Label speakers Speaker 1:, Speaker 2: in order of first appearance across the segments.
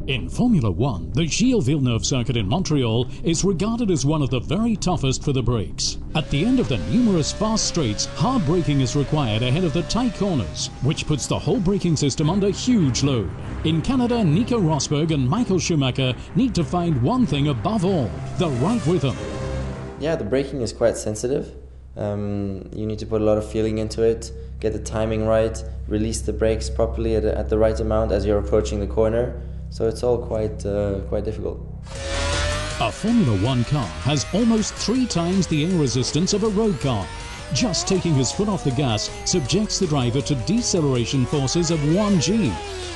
Speaker 1: In Formula One, the Gilles Villeneuve circuit in Montreal is regarded as one of the very toughest for the brakes. At the end of the numerous fast straights, hard braking is required ahead of the tight corners, which puts the whole braking system under huge load. In Canada, Nico Rosberg and Michael Schumacher need to find one thing above all: the right rhythm.
Speaker 2: Yeah, the braking is quite sensitive. You need to put a lot of feeling into it, get the timing right, release the brakes properly at the right amount as you're approaching the corner. So it's all quite difficult.
Speaker 1: A Formula One car has almost 3 times the air resistance of a road car. Just taking his foot off the gas subjects the driver to deceleration forces of 1G.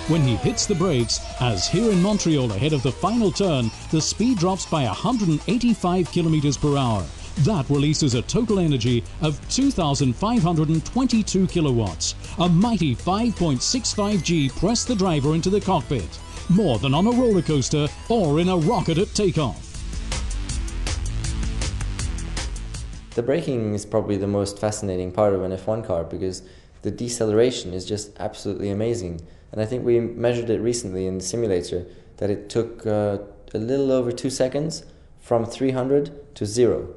Speaker 1: When he hits the brakes, as here in Montreal ahead of the final turn, the speed drops by 185 kilometers per hour. That releases a total energy of 2,522 kilowatts. A mighty 5.65 G pressed the driver into the cockpit. More than on a roller coaster or in a rocket at takeoff.
Speaker 2: The braking is probably the most fascinating part of an F1 car because the deceleration is just absolutely amazing. And I think we measured it recently in the simulator that it took a little over 2 seconds from 300 to 0,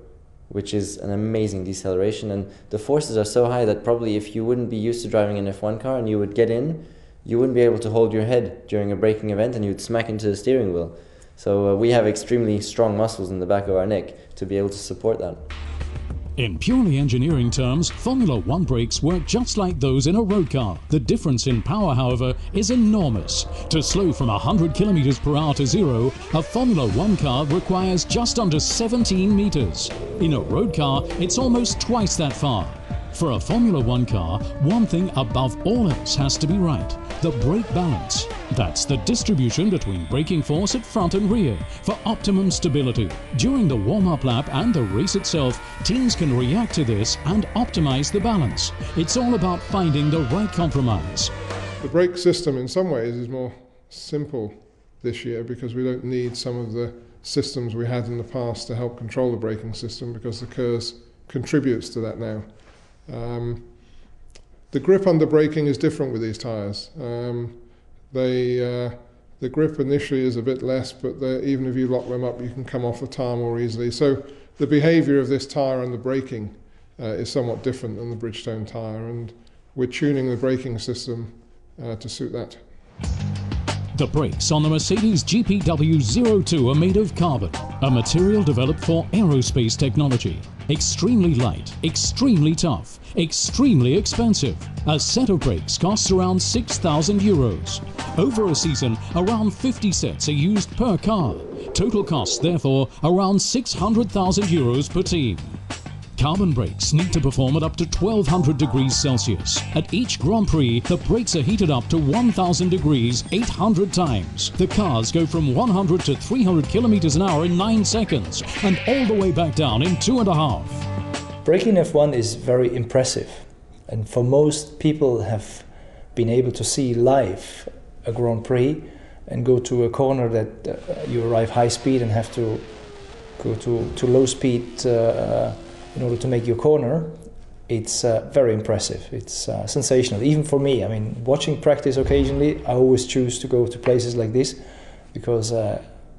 Speaker 2: which is an amazing deceleration. And the forces are so high that probably if you wouldn't be used to driving an F1 car and you would get in, you wouldn't be able to hold your head during a braking event and you'd smack into the steering wheel. So we have extremely strong muscles in the back of our neck to be able to support that.
Speaker 1: In purely engineering terms, Formula One brakes work just like those in a road car. The difference in power, however, is enormous. To slow from 100 kilometers per hour to 0, a Formula One car requires just under 17 meters. In a road car, it's almost twice that far. For a Formula One car, one thing above all else has to be right: the brake balance. That's the distribution between braking force at front and rear for optimum stability. During the warm-up lap and the race itself, teams can react to this and optimize the balance. It's all about finding the right compromise.
Speaker 3: The brake system in some ways is more simple this year because we don't need some of the systems we had in the past to help control the braking system because the KERS contributes to that now. The grip under braking is different with these tyres. The grip initially is a bit less, but even if you lock them up, you can come off the tyre more easily. So the behaviour of this tyre under braking is somewhat different than the Bridgestone tyre, and we're tuning the braking system to suit that.
Speaker 1: The brakes on the Mercedes GPW02 are made of carbon, a material developed for aerospace technology. Extremely light, extremely tough, extremely expensive. A set of brakes costs around 6,000 euros. Over a season, around 50 sets are used per car. Total cost, therefore, around 600,000 euros per team. Carbon brakes need to perform at up to 1200 degrees Celsius. At each Grand Prix, the brakes are heated up to 1000 degrees 800 times. The cars go from 100 to 300 kilometers an hour in 9 seconds and all the way back down in 2.5.
Speaker 4: Braking F1 is very impressive, and for most people have been able to see live a Grand Prix and go to a corner that you arrive high speed and have to go to low speed in order to make your corner. It's very impressive. It's sensational, even for me. I mean, watching practice occasionally, I always choose to go to places like this because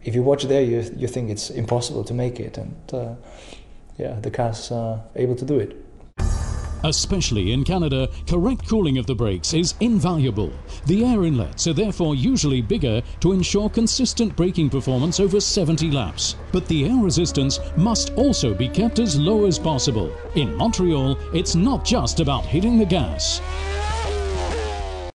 Speaker 4: if you watch there, you think it's impossible to make it, and yeah, the car's able to do it.
Speaker 1: Especially in Canada, correct cooling of the brakes is invaluable. The air inlets are therefore usually bigger to ensure consistent braking performance over 70 laps. But the air resistance must also be kept as low as possible. In Montreal, it's not just about hitting the gas.